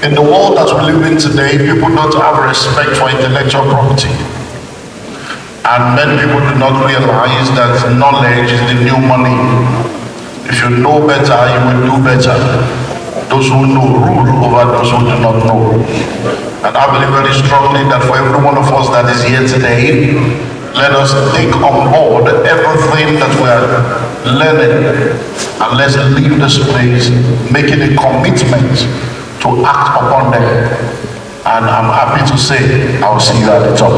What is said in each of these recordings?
In the world that we live in today, people don't have respect for intellectual property. And many people do not realize that knowledge is the new money. If you know better, you will do better. Those who know rule over those who do not know. And I believe very strongly that for every one of us that is here today, let us take on board everything that we are learning, and let's leave this place making a commitment to act upon them. And I'm happy to say I'll see you at the top.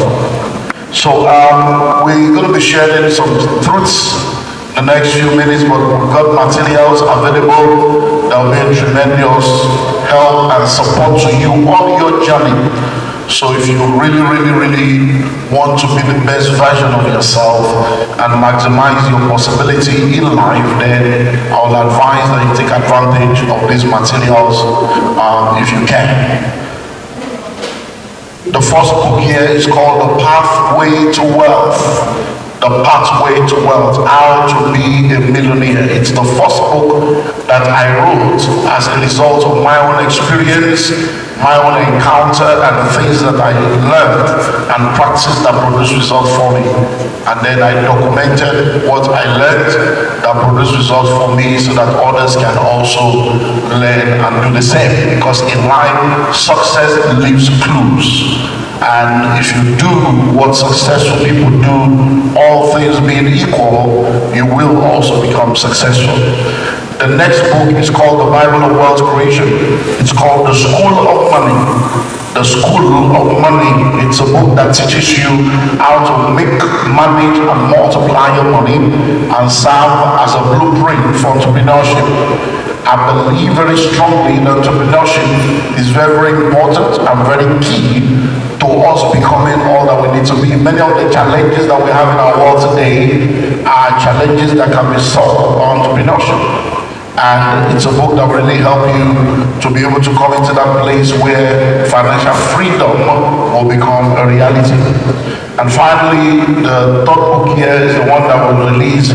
So we're going to be sharing some truths the next few minutes, but we've got materials available that will be a tremendous help and support to you on your journey. So if you really want to be the best version of yourself and maximize your possibility in life, then I will advise that you take advantage of these materials if you can. The first book here is called The Pathway to Wealth. The Pathway to Wealth, How to Be a Millionaire. It's the first book that I wrote as a result of my own experience, my own encounter, and the things that I learned and practiced that produced results for me. And then I documented what I learned that produced results for me so that others can also learn and do the same. Because in life, success leaves clues. And if you do what successful people do, all things being equal, you will also become successful. The next book is called The Bible of Wealth Creation. It's called The School of Money. The School of Money. It's a book that teaches you how to make, manage, and multiply your money and serve as a blueprint for entrepreneurship. I believe very strongly that entrepreneurship is very important and very key to us becoming all that we need to be. Many of the challenges that we have in our world today are challenges that can be solved by entrepreneurship. And it's a book that will really help you to be able to come into that place where financial freedom will become a reality. And finally, the third book here is the one that was released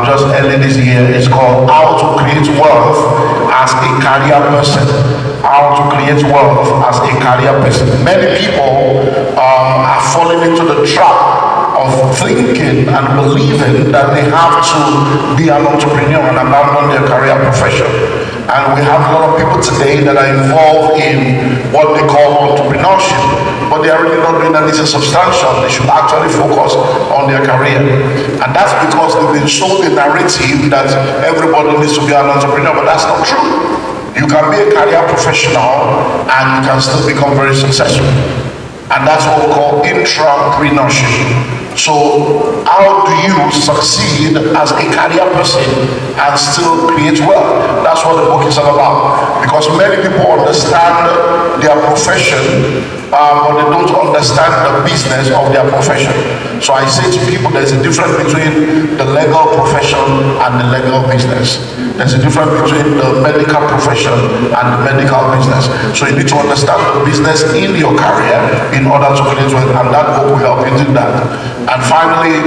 just early this year. It's called How to Create Wealth as a Career Person. How to Create Wealth as a Career Person. Many people are falling into the trap of thinking and believing that they have to be an entrepreneur and abandon their career profession. And we have a lot of people today that are involved in what they call entrepreneurship, but they are really not doing anything substantial. They should actually focus on their career. And that's because they've been sold the narrative that everybody needs to be an entrepreneur, but that's not true. You can be a career professional and you can still become very successful. And that's what we call intrapreneurship. So how do you succeed as a career person and still create wealth? That's what the book is all about. Because many people understand their profession, but they don't understand the business of their profession. So I say to people, there's a difference between the legal profession and the legal business. There's a difference between the medical profession and the medical business. So you need to understand the business in your career in order to create wealth, and that book will help you do that. And finally,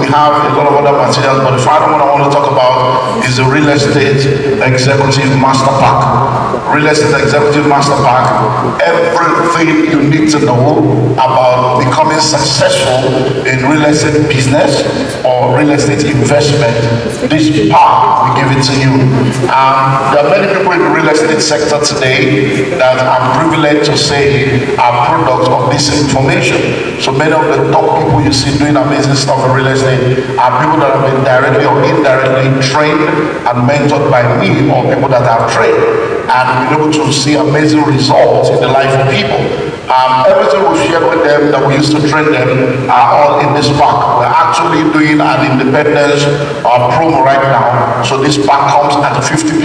we have a lot of other materials, but the final one I want to talk about is the Real Estate Executive Master Pack. Real Estate Executive Master Pack. Everything you need to know about becoming successful in real estate business or real estate investment, this pack, we give it to you. There are many people in the real estate sector today that I'm privileged to say are products of this information. So many of the top people you see doing amazing stuff in real estate are people that have been directly or indirectly trained and mentored by me, or people that I've trained, and been able to see amazing results in the life of people. Everything we've shared with them that we used to train them are all in this pack. We're actually doing an independence promo right now. So this pack comes at a 50%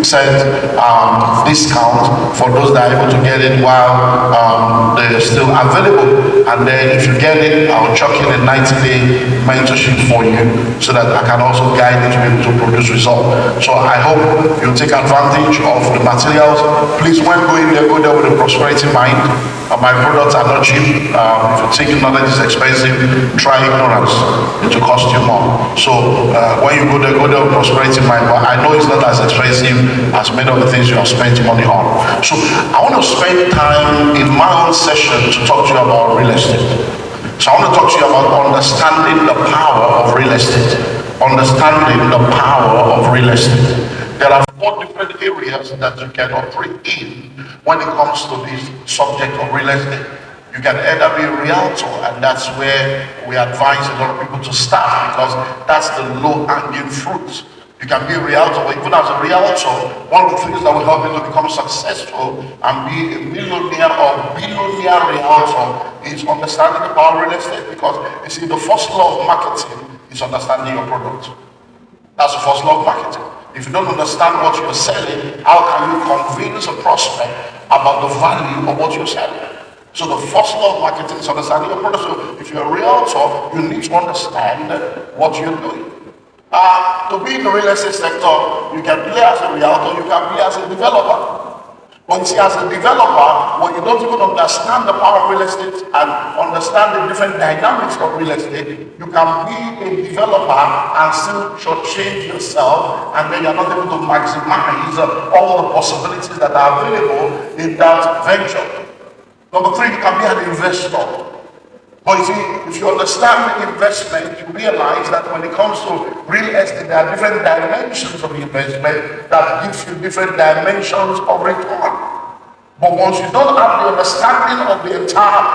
discount for those that are able to get it while they're still available. And then if you get it, I'll chuck in a 90-day mentorship for you so that I can also guide you to be able to produce results. So I hope you'll take advantage of the materials. Please, when going there, go there with a prosperity mind. My products are not cheap. If you think knowledge is expensive, try ignorance. It will cost you more. So when you go there with prosperity mind. But I know it's not as expensive as many of the things you have spent money on. So I want to spend time in my own session to talk to you about real estate. So I want to talk to you about understanding the power of real estate. Understanding the power of real estate. There are 4 different areas that you can operate in when it comes to this subject of real estate. You can either be a realtor, and that's where we advise a lot of people to start, because that's the low-hanging fruit. You can be a realtor, but even as a realtor, one of the things that will help you to become successful and be a millionaire or billionaire realtor is understanding the power of real estate. Because you see, the first law of marketing is understanding your product. That's the first law of marketing. If you don't understand what you're selling, how can you convince a prospect about the value of what you're selling? So the first law of marketing is understanding your product. So if you're a realtor, you need to understand what you're doing. To be in the real estate sector, you can play as a realtor, you can play as a developer. But you see, as a developer, when you don't even understand the power of real estate and understand the different dynamics of real estate, you can be a developer and still shortchange yourself, and then you're not able to maximize all the possibilities that are available in that venture. Number 3, you can be an investor. But you see, if you understand investment, you realize that when it comes to real estate, there are different dimensions of investment that gives you different dimensions of return. But once you don't have the understanding of the entire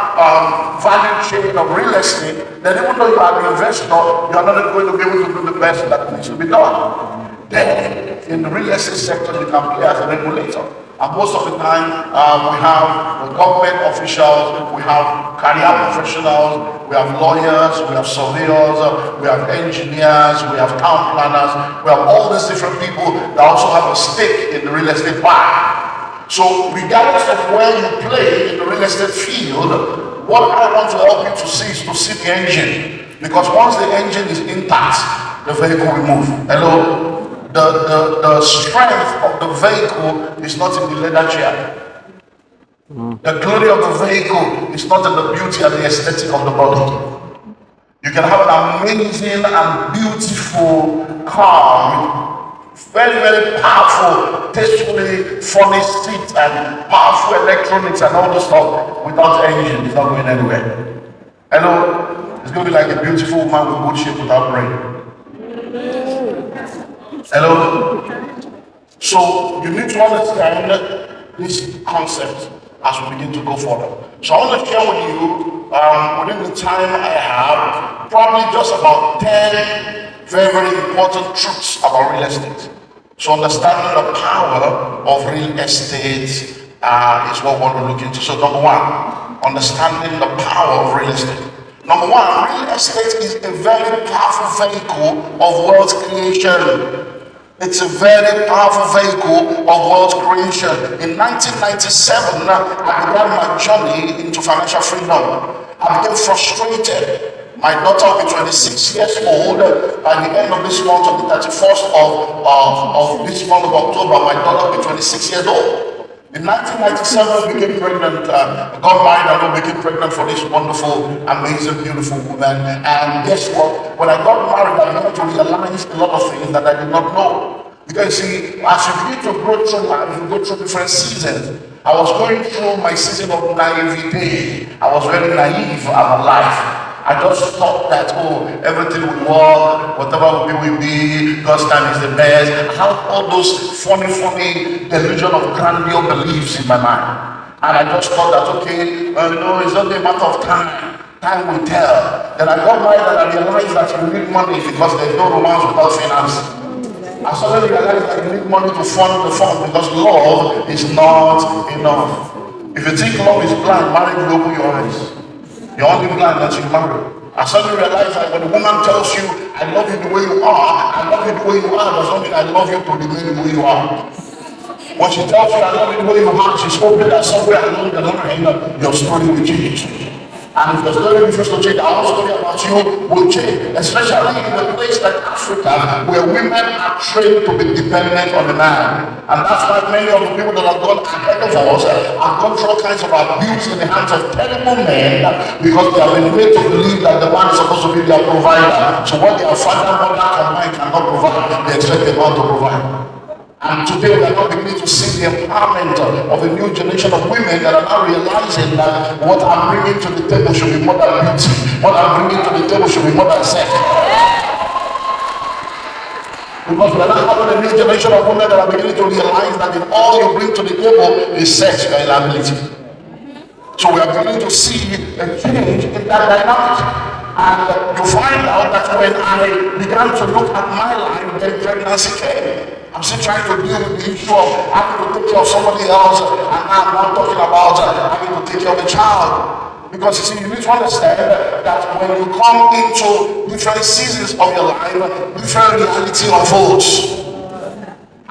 value chain of real estate, then even though you are an investor, you are not going to be able to do the best that needs to be done. Then, in the real estate sector, you can play as a regulator. And most of the time, we have government officials, we have career professionals, we have lawyers, we have surveyors, we have engineers, we have town planners, we have all these different people that also have a stake in the real estate pie. So regardless of where you play in the real estate field, what I want to help you to see is to see the engine. Because once the engine is intact, the vehicle will move. Hello? The strength of the vehicle is not in the leather chair. The glory of the vehicle is not in the beauty and the aesthetic of the body. You can have an amazing and beautiful car with very, very powerful, tastefully furnished seats and powerful electronics and all this stuff. Without engine, it's not going anywhere. Hello? It's going to be like a beautiful woman with good shape without brain. Hello? So you need to understand this concept as we begin to go further. So I want to share with you, within the time I have, probably just about 10 very, very important truths about real estate. So understanding the power of real estate is what we want to look into. So number 1, understanding the power of real estate. Number 1, real estate is a very powerful vehicle of wealth creation. It's a very powerful vehicle of wealth creation. In 1997, I began my journey into financial freedom. I became frustrated. My daughter will be 26 years old by the end of this month, on the 31st of this month of October. My daughter will be 26 years old. In 1997, I became pregnant, got married and I became pregnant for this wonderful, amazing, beautiful woman. And guess what? When I got married, I began to realize a lot of things that I did not know. Because see, as you begin to grow through life, you go through different seasons. I was going through my season of naivete. I was very naive about life. I just thought that, everything will work, whatever will be, God's time is the best. I had all those funny delusion of grandeur beliefs in my mind. And I just thought that, it's only a matter of time. Time will tell. Then I got married and I realized that you need money because there's no romance without finance. I suddenly realized that you need money to fund the fund because love is not enough. If you think love is blind, marriage will open your eyes. You're only blind that you marry. I suddenly realized that when a woman tells you, I love you the way you are, I love you the way you are, does not mean I love you to remain the way you are. When she tells you I love you the way you are, she's hoping that somewhere along the line, your story will change. And if your story refuses to change, our story about you will change. Especially in a place like Africa, where women are trained to be dependent on a man. And that's why many of the people that have gone ahead of us have gone through all kinds of abuse in the hands of terrible men, because they have been made to believe that the man is supposed to be their provider. So what their father, mother combined cannot provide, they expect the man to provide. And today we are not beginning to see the empowerment of a new generation of women that are now realizing that what I'm bringing to the table should be more than beauty. What I'm bringing to the table should be more than sex. Because we are now having a new generation of women that are beginning to realize that in all you bring to the table is sex and ability. So we are beginning to see a change in that dynamic. And you find out that when I began to look at my life, then pregnancy came. I'm still trying to deal with the issue of having to take care of somebody else, and now I'm not talking about having to take care of a child. Because you see, you need to understand that when you come into different seasons of your life, different reality unfolds.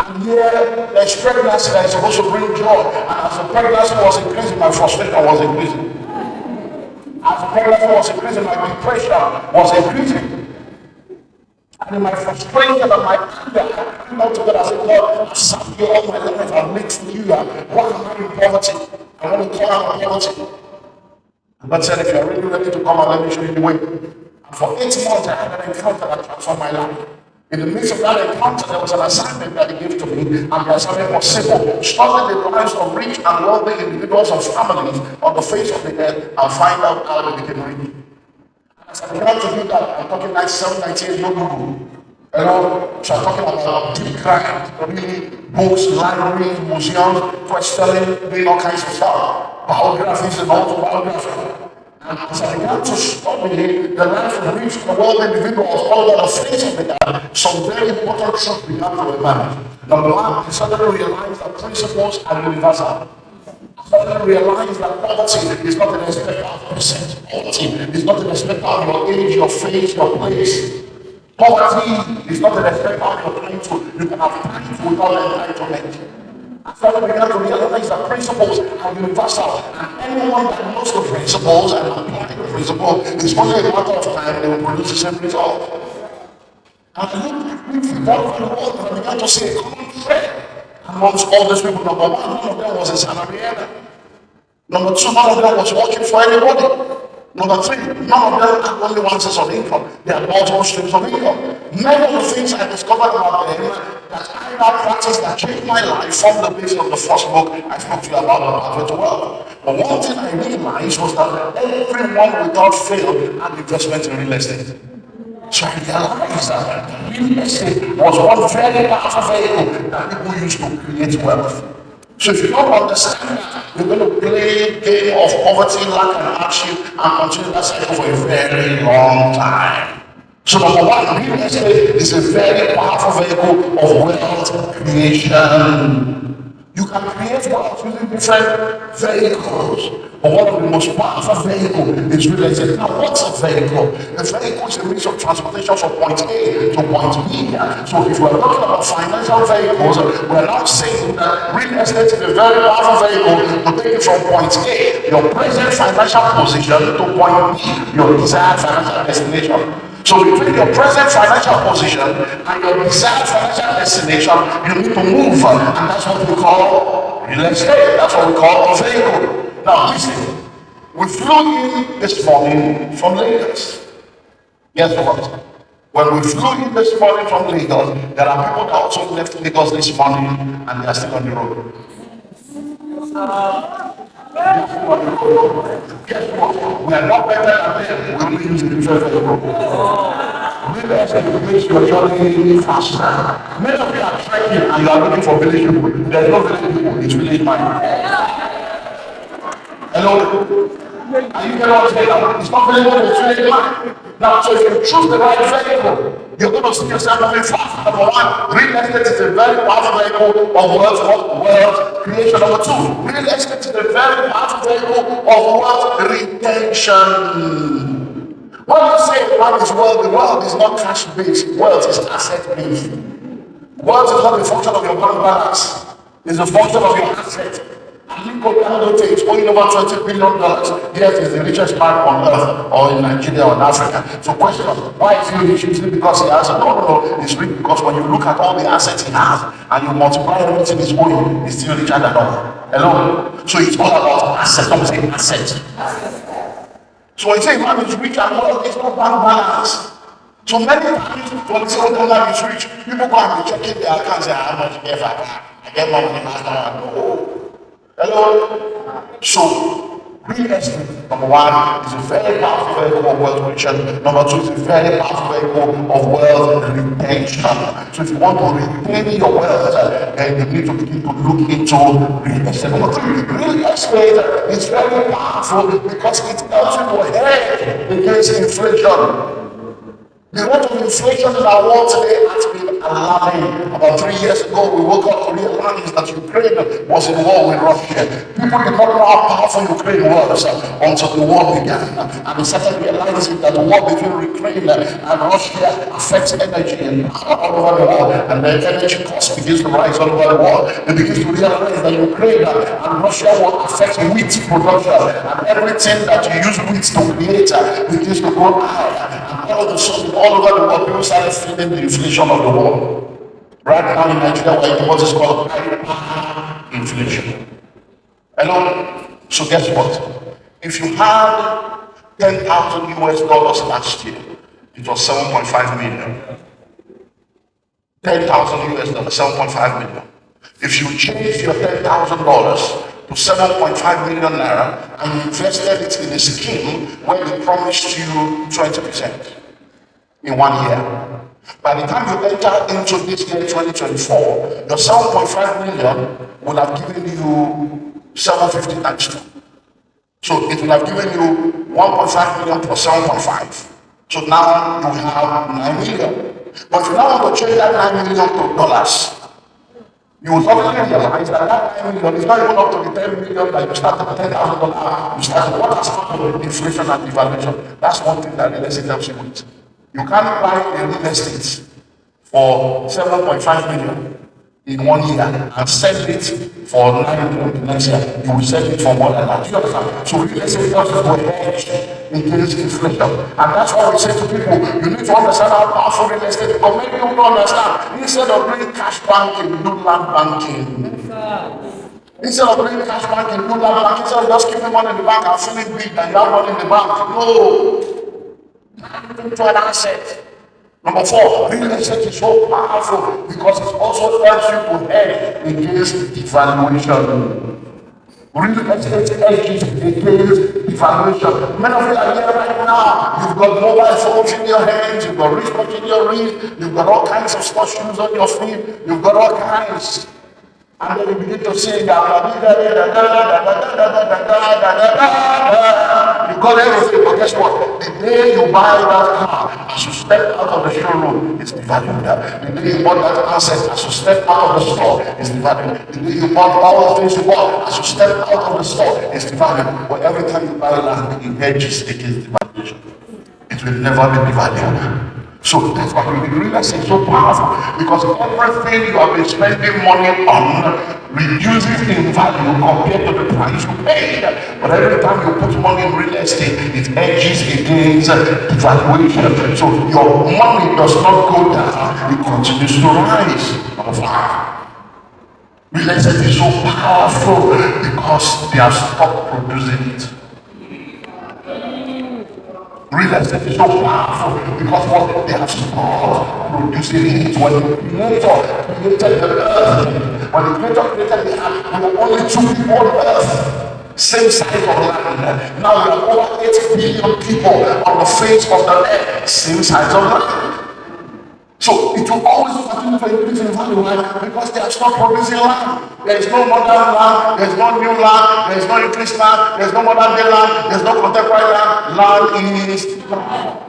And here, there's pregnancy that is supposed to bring joy. And as the pregnancy was increasing, my frustration was increasing. As the pregnancy was increasing, my depression was increasing. And in my frustration and my anger, I came out to God. I said, God, I've served you all my life. I've lived for you. Why am I in poverty? I want to come out of poverty. And God said, if you're really ready to come out, let me show you the way. And for 8 months, I had an encounter that transformed my life. In the midst of that encounter, there was an assignment that he gave to me, and the assignment was simple: study the lives of rich and wealthy individuals and families on the face of the earth and find out how they became rich. As I began to do that, I'm talking 97, 98, no Google. You know, so I'm talking about deep crime, really books, libraries, museums, questioning, doing all kinds of stuff, biographies and autobiographies. And as I began to study the life of rich and wealthy individuals all over the face of the earth, some very important truths began to emerge. Number one, I suddenly realized that principles are universal. Suddenly realize that poverty is not an aspect of percent. Poverty is not an aspect of your age, your faith, your place. Poverty is not an aspect of your title. You can have title without entitlement. I suddenly began to realize that principles are universal, and anyone that knows the principles and applies the principle, it's only a matter of time they will produce the same result. And I looked briefly all over the world and I began to see a common thread amongst all these people. Number one, none of them was a salary earner. Number two, none of them was working for anybody. Number three, none of them had only one source of income. They had multiple streams of income. Many of the things I discovered about them that I now practice that changed my life from the basis of the first book I spoke to you about the Pathway to Wealth. But one thing I realized was that everyone without fail had investment in real estate. So I realized that real estate was one very powerful vehicle that people use to create wealth. So if you don't understand that, you're going to play a game of poverty, lack, and hardship and continue that cycle for a very long time. So number one, real estate is a very powerful vehicle of wealth creation. You can create wealth using different vehicles. But one of the most powerful vehicles is real estate. Now, what's a vehicle? A vehicle is a means of transportation from point A to point B. So if we're talking about financial vehicles, we're now saying that real estate is a very powerful vehicle to take you from point A, your present financial position, to point B, your desired financial destination. So between your present financial position and your desired financial destination, you need to move, and that's what we call real estate. That's what we call a vehicle. Now listen, we flew in this morning from Lagos. Guess what? When we flew in this morning from Lagos, there are people that also left Lagos this morning and they are still on the road. Guess what? We are not better than them. We will use a different vehicle. Real estate makes your journey faster. Many of you are trekking and you are looking for village people. There is no village people, it's village mind. Hello? Are you getting what I'm saying? It's not village people, it's village mind. Now, so if you choose the right vehicle, you're going to see yourself moving fast. Number one, real estate is a very powerful vehicle of wealth creation. Number two, real estate is a very powerful vehicle of wealth retention. When you say man is wealth, the wealth is not cash-based. Wealth is asset-based. Wealth is not a function of your bank balance. It's a function of your asset. And Aliko Dangote is owing over $20 billion. Yes, he's the richest man on earth, or in Nigeria or in Africa. So question, why is he rich? Is it because he has? No. He's rich because when you look at all the assets he has and you multiply everything he's owing, he's still richer than all. Hello? So it's all about assets. Don't say assets. So when you say man is rich and well, it's not bank balance. So many times when we say oh, man is rich, people go and be checking their accounts and say, how much get I get more money last time. No. Hello? So real estate, number one, is a very powerful vehicle of wealth creation. Number two, is a very powerful vehicle of wealth retention. So if you want to retain your wealth, then you need to begin to look into real estate. Number three, real estate is very powerful because it helps you to hedge against inflation. The rate of inflation in our world today has been alarming. About 3 years ago, we woke up to realize that Ukraine was in war with Russia. People did not know how powerful Ukraine was until the war began. And they started realizing that the war between Ukraine and Russia affects energy all over the world. And the energy cost begins to rise all over the world. They begin to realize that Ukraine and Russia will affect wheat production. And everything that you use wheat to create begins to go higher. And all of a sudden, all over the world, people started feeling the inflation of the world. Right now in Nigeria, we're in what is called inflation. Hello? So guess what? If you had 10,000 US dollars last year, it was 7.5 million. 10,000 US dollars, 7.5 million. If you change your $10,000 to 7.5 million naira and you invested it in a scheme where they promised you 20%. In 1 year. By the time you enter into this year 2024, your 7.5 million will have given you 750 times 2. So it will have given you 1.5 million plus 7.5. So now you have 9 million. But if you now want to change that 9 million to dollars, you will suddenly realize that that 9 million is not even up to the 10 million that you started with $10,000. You started what has happened with inflation and devaluation. That's one thing that real estate helps you with. You can't buy a real estate for 7.5 million in 1 year and sell it for 9 million the next year. You will sell it for more than that. Do you understand? So real estate helps you to hedge against inflation. And that's why we say to people, you need to understand how powerful real estate is. Because many people don't understand. Instead of doing cash banking, do land banking. Instead of doing cash banking, do land banking. Instead of just keeping money in the bank and feeling big and you have money in the bank. No. To an asset. Number four, real estate is so powerful because it also helps you to hedge against devaluation. Real estate hedges against devaluation. Many of you are here right now. You've got mobile phones in your hands, you've got wristwatch in your wrist, you've got all kinds of sports shoes on your feet, you've got all kinds. And then you begin to sing, you got everything, but guess what? The day you buy that car, as you step out of the showroom, it's devalued. The day you bought that asset, as you step out of the store, it's devalued. The day you bought all the things you bought, as you step out of the store, it's devalued. But every time you buy land, it hedges against devaluation. It will never be devalued. So that's why we realize it's so powerful, because everything you have been spending money on reduces in value compared to the price you paid. But every time you put money in real estate, it hedges against devaluation. So your money does not go down, it continues to rise. Number five, real estate is so powerful because they have stopped producing it. Real estate is so powerful because what they have stopped producing it. When the Creator created the earth, when the Creator created the earth, there were only 2 people on earth, same size of land. Now we have over 8 billion people on the face of the earth, same size of land. So it will always continue to increase in value, right? Because they have stopped producing land. There is no modern land, there is no new land, there is no increased land, there is no modern day land, there is no contemporary land. Land is land.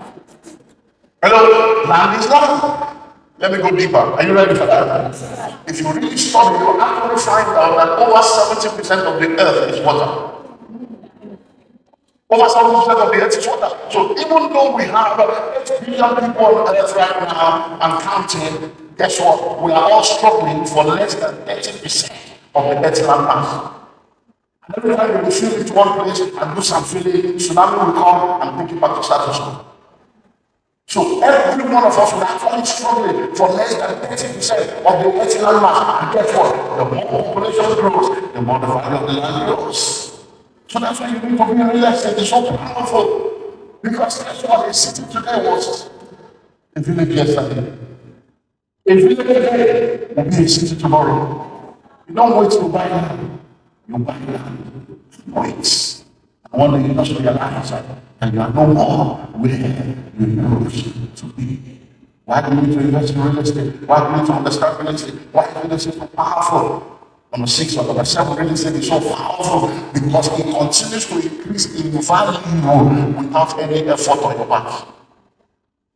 Hello? Land is land. Let me go deeper. Are you ready for that? If you really study, you will actually find out that over 70% of the earth is water. Over 70% of the earth is water. So even though we have 8 billion people on earth right now and counting, guess what? We are all struggling for less than 30% of the earth's land mass. Every time you will feel it one place and do some feeling, tsunami will come and bring you back to status quo. So every one of us will actually struggling for less than 30% of the earth's land mass. And guess what? The more population grows, the more the value of the land grows. So that's why you need to be in real estate. It's so powerful. Because that's what a city today was. A village yesterday. A village today will be a city tomorrow. You don't wait to buy land. You buy land. Wait. And one day you just realize that you are no more where you used to be. Why do you need to invest in real estate? Why do you need to understand real estate? Why is real estate so powerful? Number 6 or number 7, real estate is so powerful because it continues to increase in value without any effort on your part.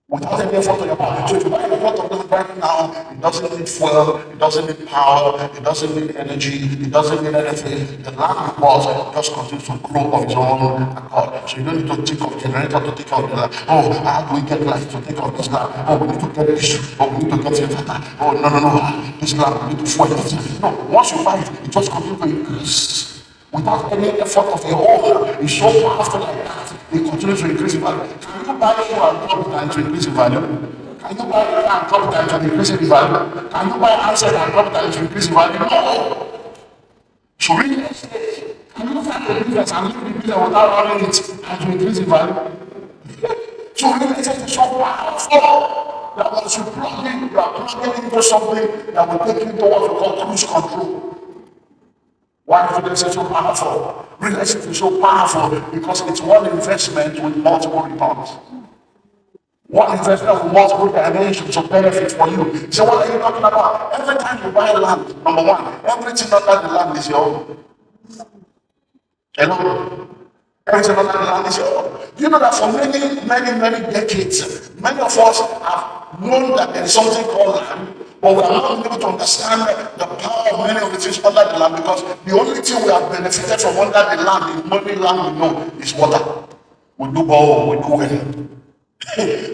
Without any effort on your part. So if you buy a plot of land right now, it doesn't need fuel, it doesn't need power, it doesn't need energy, it doesn't need anything. The land was just continues to grow of its own accord. So you don't need to think of generator to take out the land. Oh, how do we get light to take out this land? Oh, we need to get this. Oh, we need to get inverter. Oh, no. This land, we need to fuel it. No, once you buy it, it just continues to increase. Without any effort of your own, it's so powerful like that. It continues to increase in value. Can you buy fuel and drop it to increase in value? Can you buy air and drop it to increase in value? Can you buy asset and drop it to increase in value? No. So real estate, can you start the business and leave the business without running it and to increase in value? So real estate is so powerful that once you plug in, you are plugging into something that will take you to what we call cruise control. Why is real estate so powerful? Real estate is so powerful because it's one investment with multiple returns. One investment with multiple dimensions of benefits for you. So what are you talking about? Every time you buy land, number 1, everything under the land is your own. Hello? Everything under the land is your own. Do you know that for many decades, many of us have known that there is something called land, but we are not able to understand the power of many of the things under the land because the only thing we have benefited from under the land, the only land we know, is water. We do borrow, we do well.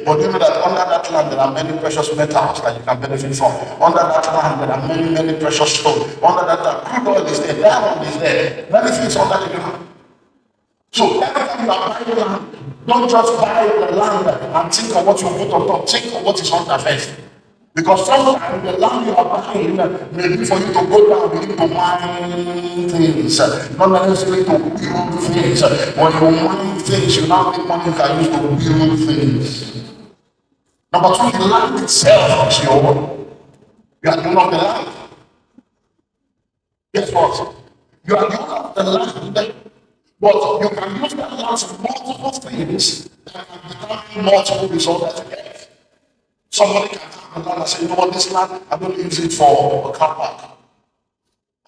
But you know that under that land there are many precious metals that you can benefit from. Under that land there are many precious stones. Under that land, crude oil is there, diamond is there, many things under the ground. So every time you are buying land, don't just buy the land and think of what you put on top, think of what is under first. Because sometimes the land you are buying may be for you to go down and begin to mine things, not necessarily to build things. When you mine things, you now make money you can use to build things. Number 2, the land itself is your own. You are the owner of the land. Guess what? You are the owner of the land, but you can use that land for multiple things that can determine multiple results that you get. Somebody can come and land and say, you know what, this land, I'm going to use it for a car park.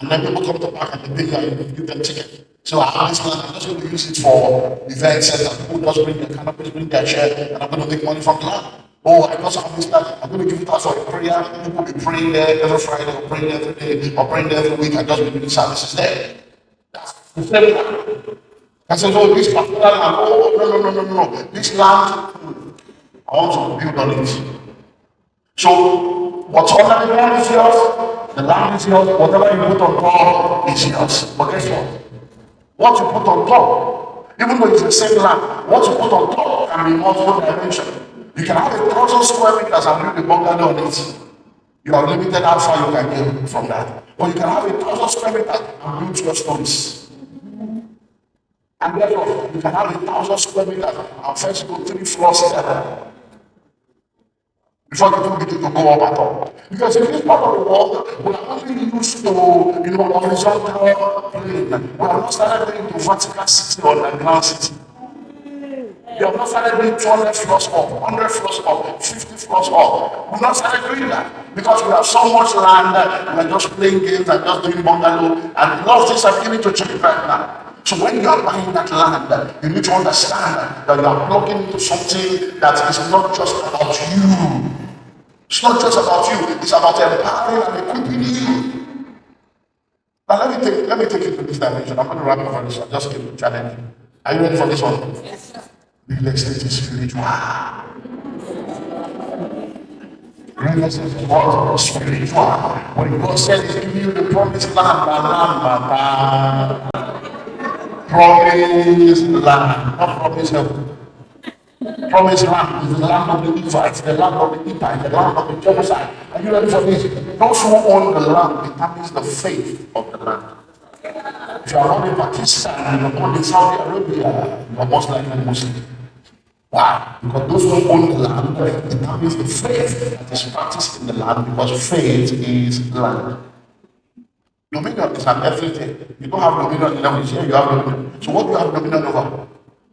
And then people come to the park and they pay and give them ticket. So I have this land, I'm just going to use it for event center. People just bring their canopies, bring their chair, and I'm going to make money from the land. Oh, I also have this land, I'm going to give it out for a prayer. People will be praying there every Friday, or praying there every day, or praying there every week, and just be doing services there. That's the same land. I said, oh, this particular land, oh, no. This land, I want to build on it. So, what's under the land is yours, the land is yours, whatever you put on top is yours. But guess what? What you put on top, even though it's the same land, what you put on top can be multiple dimensions. You can have 1,000 square meters and build a bungalow on it. You are limited how far you can go from that. Or you can have 1,000 square meters and build 12 stories. And therefore, you can have 1,000 square meters and first go 3 floors together. Before you begin to go up at all. Because in this part of the world, we are only used to, horizontal plane. We have not started going to vertical city or underground city. We have not started doing 200 floors up, 100 floors up, 50 floors up. We have not started doing that because we have so much land and we are just playing games and just doing bungalow, and a lot of things are beginning to change right now. So when you are buying that land, you need to understand that you are plugging into something that is not just about you. It's not just about you, it's about empowering and equipping you. Now let me take you to this dimension. I'm going to wrap up on this one. Just keep challenging. Are you ready for this one? Yes, sir. Real estate is spiritual. Real estate is what? Spiritual. When God said He's giving you the promised land, Promised land, not promised heaven. Promised land is the land of the Levites, the land of the Hittites, the land of the Jebusite. Are you ready for this? Those who own the land determines the faith of the land. If you are born in Pakistan, you are born in Saudi Arabia, you are most likely Muslim. Why? Because those who own the land determines the faith that is practiced in the land, because faith is land. Dominion is an everything. You don't have dominion in everything. Here you have dominion. So what do you have dominion over?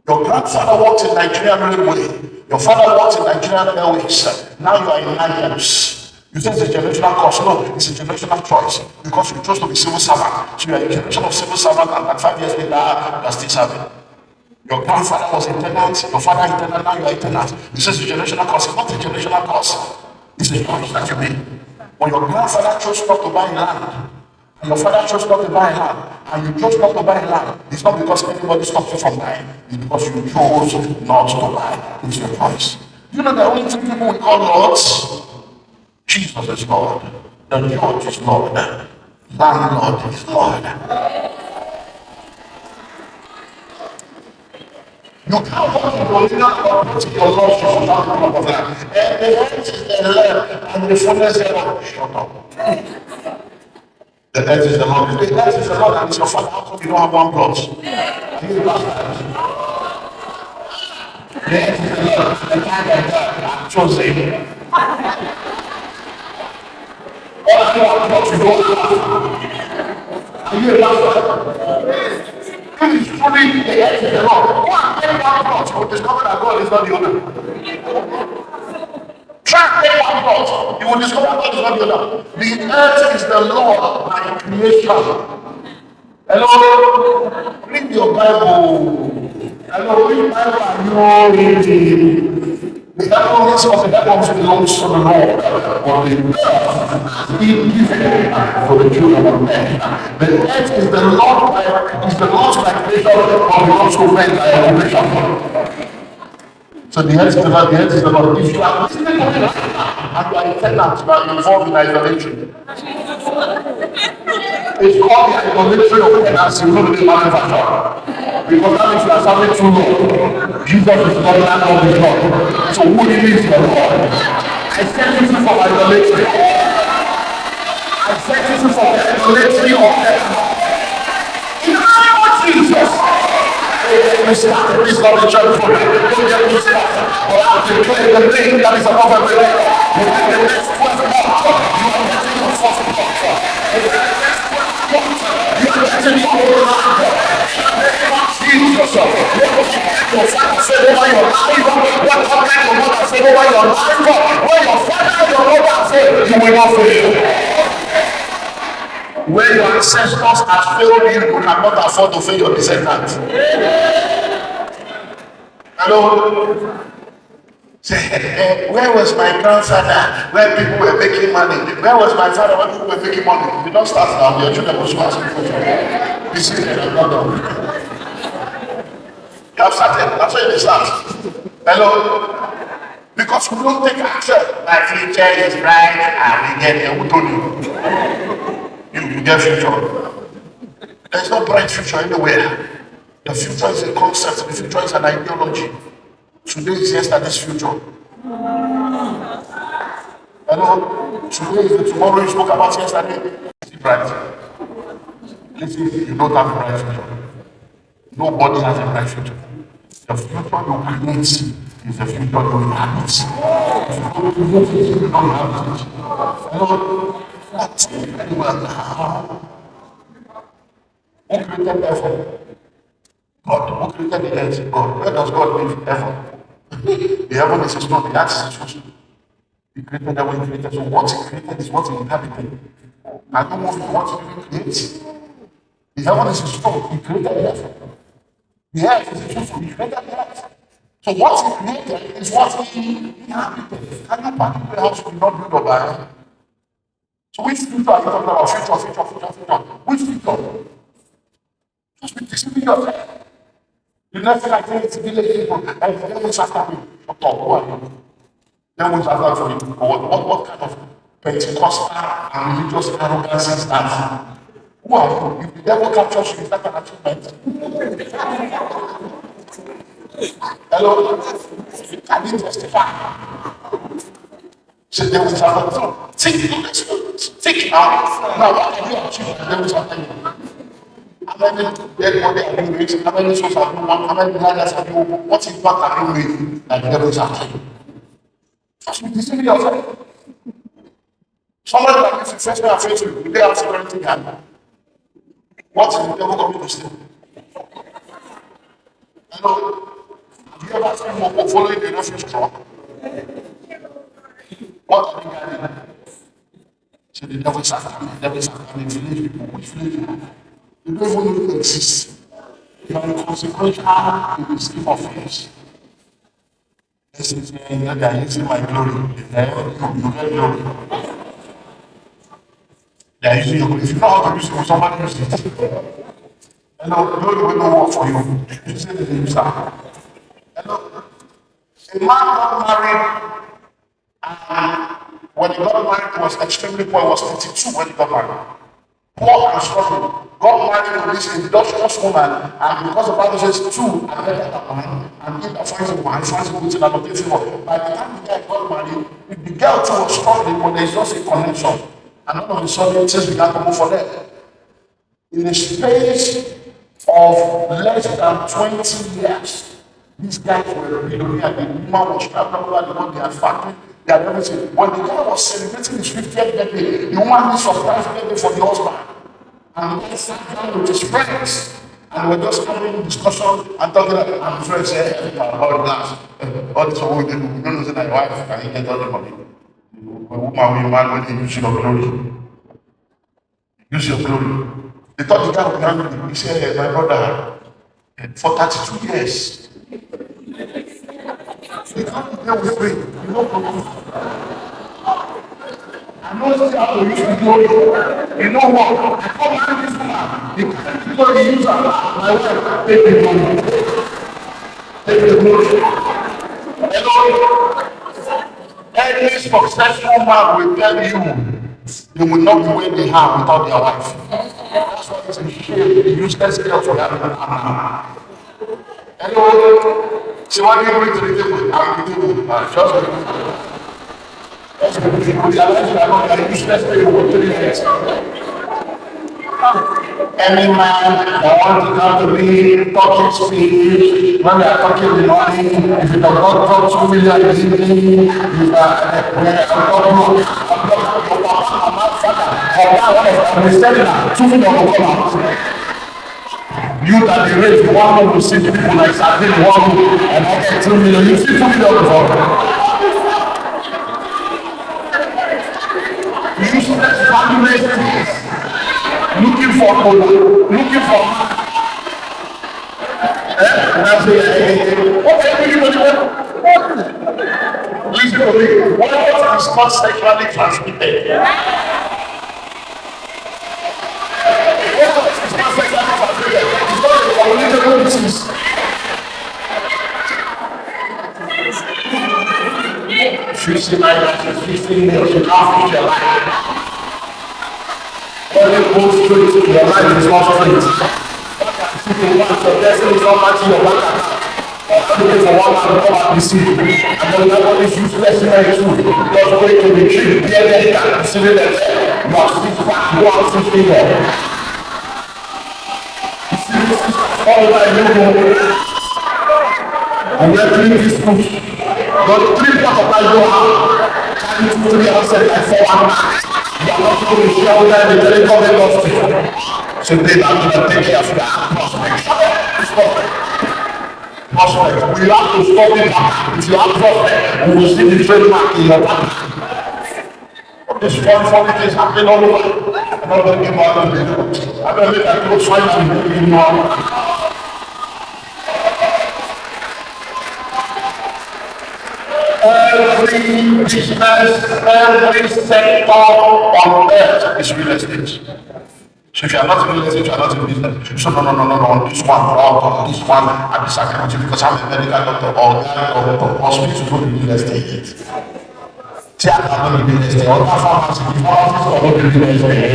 Your grandfather worked in Nigerian Railway. Your father worked in Nigerian Airways. Now you are in Nigerians. You say it's a generational course. No, it's a generational choice. Because you chose to be civil servant. So you are a generation of civil servant, and 5 years later, you are still serving. Your grandfather was a tenant, your father a tenant, now you are a tenant. You say it's a generational course. It's not a generational course. It's a choice that you made. When your grandfather chose not to buy land, and your father chose not to buy land, and you chose not to buy land, it's not because anybody stopped you from buying, it's because you chose not to buy. It's your choice. You know, there are only two people we call lords. Jesus is Lord. The judge is Lord. Landlord is Lord. You can't walk in dominion or put your lordship without the love of land. And the earth is the land, and the fullness thereof. Shut up. The earth is the Lord. The earth is the Lord, and it's your father. How come you don't have one plot? The earth is the Lord. I'm chosen. All you have plot, you don't have. Are you a pastor? If it's truly the earth is the Lord, go and take one plot. You will discover that God is not the owner. Try and take one plot. You will discover God is not the owner. The earth is the Lord by creation. Hello? Read your Bible. Hello, read Bible and you reading. The heavens of the heavens belongs to the Lord. On the earth, He given for the children of men. The earth is the Lord's by creation, but belongs to men by operation. So the earth is the Lord, the earth is the Lord. If you are listening to me right now, and you are a tenant, you are involved in idolatry. It's called the idolatry of tenancy, you know the manufacturer. Because that means you are serving too long. Jesus is not land of the Lord. So who is the Lord? I set you for idolatry. I set you for idolatry of heaven. In the name of Jesus. We start this love the church for you. Don't get me started. But I declare the name that is above every name. Within the next 12 months, you are getting your first blood. Within the next 12 months, you are getting your whole life. Jesus, your father said over your life, what happened your mother said over your life, when your father and your mother said, you will not fail. When your ancestors have failed you, you cannot afford to fail your descendants. Hello? Say, where was my grandfather when people were making money? Where was my father when people were making money? If you don't start now, your children will start. This is not done. You have started. That's why you start. Hello? Because we don't take action. My future is bright and we get a Utoni. You get future. There's no bright future anywhere. The future is a concept. The future is an ideology. Today is yesterday's future. Hello? Today is the tomorrow you spoke about yesterday. It's bright. Listen, you don't have a bright future. Nobody has a bright future. The future you create is the future you inhabit. You don't have it. Hello? Not very well now. Who created heaven? God. Who created the earth? God. Where does God live? Heaven. The heaven is his throne, the earth is his footstool. He created heaven, he created. So what he created is what he inhabited. And no more than what he creates. The heaven is his throne, he created the earth. The earth is his footstool, he created the earth. So what he created is what he inhabited. Can you party the house you not build or buy? So which future are you talking about? Future. Which future? Just be deceiving yourself. The next thing I think is village people, and then we start talking. Shut up, who are you? Then we start talking for you. What kind of Pentecostal and religious arrogance is that? Who are you? If the devil captures you, is that an achievement? Hello? Can you testify? So there was a take it out. Now what can you achieve? There was a how many dead body are being raised? How many souls are being won? How many lives are being opened? What impact are being made? Like the devils are doing. Just be deceiving yourself. Somebody that is successful and faithful, you pay out security guard. What is the devil coming to steal? Hello? Have you ever seen people following the refuse truck? What are they carrying? So the devils are coming, the devils are coming, village people, which village people? You don't even know they exist. You are inconsequential in the scheme of things. This is they are using my glory. You get glory. They are using your glory. If you know how to use it, somebody use it. Hello, glory will not work for you. You say the use that. Hello. A man got married, and when he got married, he was extremely poor. He was 42 when he got married. Poor and struggling. Got married to this industrious woman, and because the Bible says two are better than one, and if that finds a woman, finds a good thing and obtains favor. By the time the guy got married, the girl too was struggling, but there is just a connection. And all of a sudden, things began to move for them. In the space of less than 20 years, these guys were billionaires. The woman was traveling over the world, they had factory, they had everything. When the guy was celebrating his 50th birthday, the woman did surprise birthday for the husband. And he sat down with his friends, and we're just having discussion and talking. And the friends said, about glass, all this whole thing, we don't know that your wife can get all the money. The woman will man when they use your glory. Use your glory. They thought the guy would be angry. He said, my brother, for 32 years, you can't be there with me. You don't know. I know how to use the glory. You know what? I come marry this woman. The kind of glory use her. My wife, take the glory. Take the glory. Hello? Any successful man will tell you they will not be where they are without their wife. That's why it's a shame. The useless girls we have in Anna. Hello? So what do you bring to the table? I'm the table. Just any man that wants to come to me, talking speech, when we are talking in the morning, if you does not talk 2 million easily, I'm you that the race, one who will see people like Sardine, one who, and I get 2 million, you see 2 million before. Useless, valueless things. Looking for and I say, listen to me. What is not sexually transmitted? What is not sexually transmitted? It's not a communicable disease. Fixing my life, fixing nails, you can't fix your life. When you go straight, your life is not straight. If you want your blessing is not matching your bank account, looking for one man to come and receive, and then everybody is useless in their truth. Just wait to be treated, be there, and receiving them. You must sit back, go out, sit there. You see this is all that you know. And we are doing this food. But 3 parts of that you have, can you put me outside like 4 hours? You are not going to share with them the telecom industry. So they are going to take care of your prospects. Prospects. We have to stop it now. If you have prospects, we will see the trademark in your bank. This funny things happening all over. I'm not going to give out of it. I don't think I could find something in your every business, every sector on earth is real estate. So if you are not in real estate, you are not in business. So no, this one, I disagree with you because I'm a medical doctor or hospital to do real estate. tí àgbàdo lè real estate ọ̀gá pharmacy ní pharmacy ọ̀gá lè real estate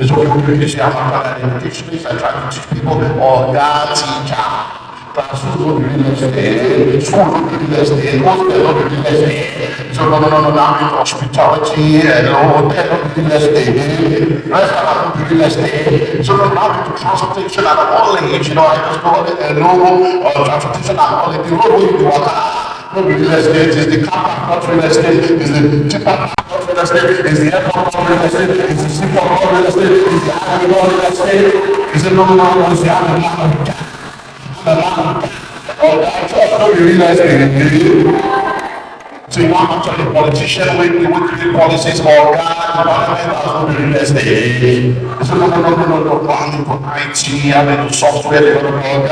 èso gbogbo ìgbé ṣe àwọn àgbàdo education is trying to teach people ọ̀gá teacher classroom ló real estate school ló real estate hostel ló real estate so no now in hospitality hotel ló real estate restaurant ló real estate so now into transportation and haulage I just go transportation and haulage the road wey you dey waka. No real estate, is the car park not real estate, is the tipper not real estate, is the airport not real estate, is the seaport not real estate, is the highway not real estate, is the no, is the oh, that's not real estate. So you want actually a politician with create policies or government has no real estate. So no, I'm into IT, I'm into software development,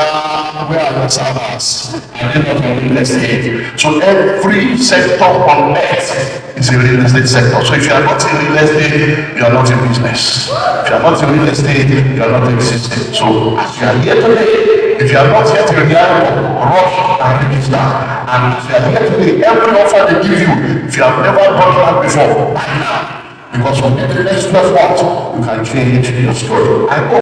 where are the servers? And then not real estate. So every sector on earth is a real estate sector. So if you are not in real estate, you are not in business. If you are not in real estate, you are not existing. So as you are here today, if you are not yet in the rush and register. And if you are here today, every offer they give you, if you have never done that before, buy now. Because from the next 12 months, you can change your story.